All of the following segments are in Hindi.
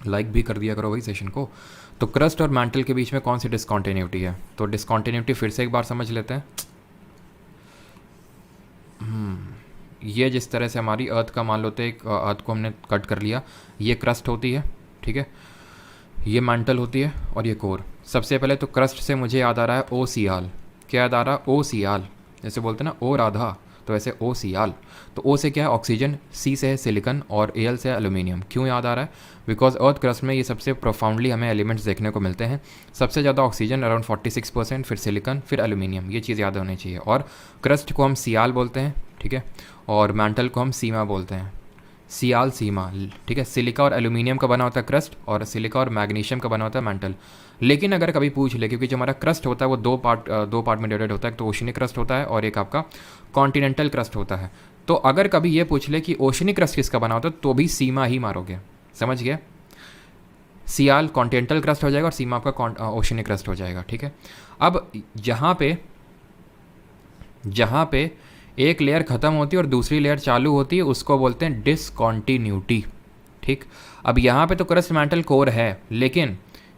लाइक भी कर दिया करो भाई सेशन को। तो क्रस्ट और मैंटल के बीच में कौन सी डिसकॉन्टिन्यूटी है? तो डिसकॉन्टिन्यूटी फिर से एक बार समझ लेते हैं। ये जिस तरह से हमारी अर्थ का मान लेते हैं, अर्थ को हमने कट कर लिया, ये क्रस्ट होती है, ठीक है, ये मैंटल होती है और ये कोर। सबसे पहले तो क्रस्ट से मुझे याद आ रहा है ओ सियाल। क्या याद आ रहा है? ओ सियाल। जैसे बोलते हैं ना ओ राधा, तो ऐसे ओ सियाल। तो ओ से क्या है? ऑक्सीजन, सी से है सिलिकन और एल से है एल्यूमिनियम। क्यों याद आ रहा है? बिकॉज अर्थ क्रस्ट में ये सबसे प्रोफाउंडली हमें एलिमेंट्स देखने को मिलते हैं। सबसे ज़्यादा ऑक्सीजन अराउंड 46%, फिर सिलिकन, फिर एल्यूमिनियम। ये चीज़ याद होनी चाहिए। और क्रस्ट को हम सियाल बोलते हैं, ठीक है, और मैंटल को हम सीमा बोलते हैं। सियाल, सीमा, ठीक है। सिलिका और एल्यूमिनियम का बना होता है क्रस्ट, और सिलिका और मैग्नीशियम का बना होता है मैंटल। लेकिन अगर कभी पूछ ले, क्योंकि जो हमारा क्रस्ट होता है वो दो पार्ट में डिवाइडेड होता है, एक तो ओशनिक क्रस्ट होता है और एक आपका कॉन्टिनेंटल क्रस्ट होता है। तो अगर कभी ये पूछ ले कि ओशनिक क्रस्ट किसका बना होता है, तो भी सीमा ही मारोगे। समझ गया? सियाल कॉन्टिनेंटल क्रस्ट हो जाएगा और सीमा आपका ओशनिक क्रस्ट हो जाएगा, ठीक है। अब जहाँ पे एक लेयर ख़त्म होती है और दूसरी लेयर चालू होती है, उसको बोलते हैं डिसकॉन्टिन्यूटी, ठीक। अब यहाँ पे तो क्रस्ट मैंटल कोर है, लेकिन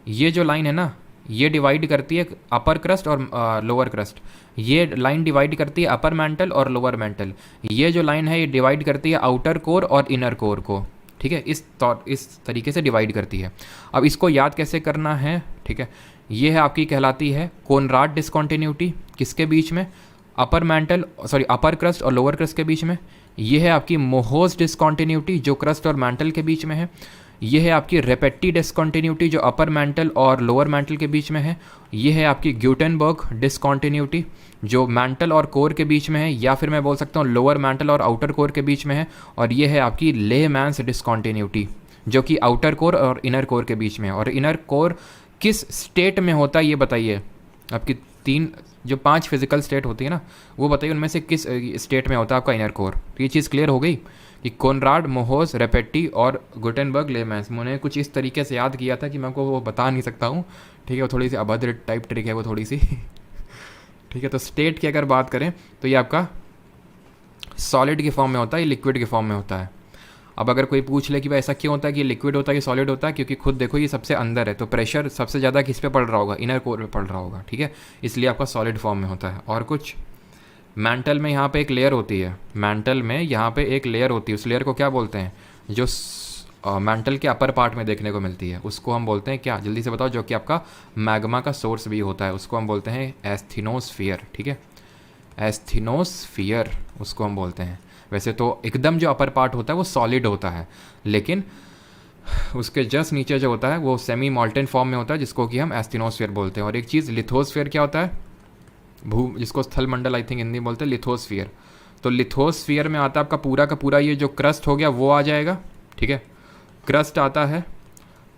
ये जो लाइन है ना, ये डिवाइड करती है अपर क्रस्ट और लोअर क्रस्ट। ये लाइन डिवाइड करती है अपर मैंटल और लोअर मैंटल। ये जो लाइन है ये डिवाइड करती है आउटर कोर और इनर कोर को, ठीक है। इस तरीके से डिवाइड करती है। अब इसको याद कैसे करना है, ठीक है। ये है आपकी कहलाती है कोनराड डिसकॉन्टिन्यूटी। किसके बीच में? अपर क्रस्ट और लोअर क्रस्ट के बीच में। ये है आपकी मोहोस डिसकॉन्टिन्यूटी जो क्रस्ट और मैंटल के बीच में है। ये है आपकी रेपेटी डिसकॉन्टिन्यूटी जो अपर मैंटल और लोअर मैंटल के बीच में है। ये है आपकी ग्यूटेनबर्ग डिसकॉन्टिन्यूटी जो मैंटल और कोर के बीच में है, या फिर मैं बोल सकता हूँ लोअर मैंटल और आउटर कोर के बीच में है। और ये है आपकी लेमैन्स डिसकॉन्टिन्यूटी जो कि आउटर कोर और इनर कोर के बीच में है। और इनर कोर किस स्टेट में होता है ये बताइए। आपकी 5 फिजिकल स्टेट होती है ना, वो बताइए उनमें से किस स्टेट में होता है आपका इनर कोर। तो ये चीज़ क्लियर हो गई कि कोनराड, मोहोस, रेपेटी और गुटेनबर्ग, लेमैन्स। मैंने कुछ इस तरीके से याद किया था कि मैं आपको वो बता नहीं सकता हूँ, ठीक है। वो थोड़ी सी अभद्र टाइप ट्रिक है वो थोड़ी सी ठीक है। तो स्टेट की अगर बात करें तो ये आपका सॉलिड के फॉर्म में होता है, ये लिक्विड के फॉर्म में होता है। अब अगर कोई पूछ ले कि भाई ऐसा क्यों होता है कि लिक्विड होता है कि सॉलिड होता है, क्योंकि खुद देखो ये सबसे अंदर है, तो प्रेशर सबसे ज़्यादा किस पे पड़ रहा होगा? इनर कोर पे पड़ रहा होगा, ठीक है। इसलिए आपका सॉलिड फॉर्म में होता है। और कुछ मैंटल में यहाँ पे एक लेयर होती है, मैंटल में यहाँ पे एक लेयर होती है, उस लेयर को क्या बोलते हैं? जो मैंटल के अपर पार्ट में देखने को मिलती है उसको हम बोलते हैं क्या? जल्दी से बताओ। जो कि आपका मैग्मा का सोर्स भी होता है, उसको हम बोलते हैं एस्थीनोस्फीयर, ठीक है। एस्थीनोस्फीयर उसको हम बोलते हैं। वैसे तो एकदम जो अपर पार्ट होता है वो सॉलिड होता है, लेकिन उसके जस्ट नीचे जो होता है वो सेमी मॉल्टेन फॉर्म में होता है, जिसको कि हम एस्थीनोस्फीयर बोलते हैं। और एक चीज़ लिथोस्फीयर क्या होता है? जिसको स्थल मंडल आई थिंक हिंदी में बोलते हैं, लिथोस्फीयर। तो लिथोस्फीयर में आता है आपका पूरा का पूरा ये जो क्रस्ट हो गया वो आ जाएगा, ठीक है। क्रस्ट आता है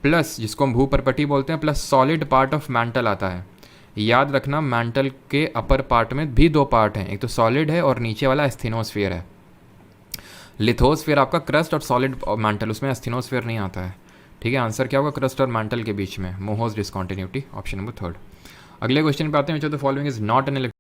प्लस जिसको हम भूपर्पटी बोलते हैं, plus solid part of mantle आता है। याद रखना मैंटल के अपर पार्ट में भी 2 पार्ट हैं, एक तो सॉलिड है और नीचे वाला एस्थीनोस्फीयर है। लिथोस्फीयर आपका क्रस्ट और सॉलिड मैंटल, उसमें एस्थीनोस्फीयर नहीं आता है, ठीक है। आंसर क्या होगा? क्रस्ट और मैंटल के बीच में मोहोस डिसकॉन्टिन्यूटी, ऑप्शन नंबर 3। अगले क्वेश्चन पे आते हैं। The following is not an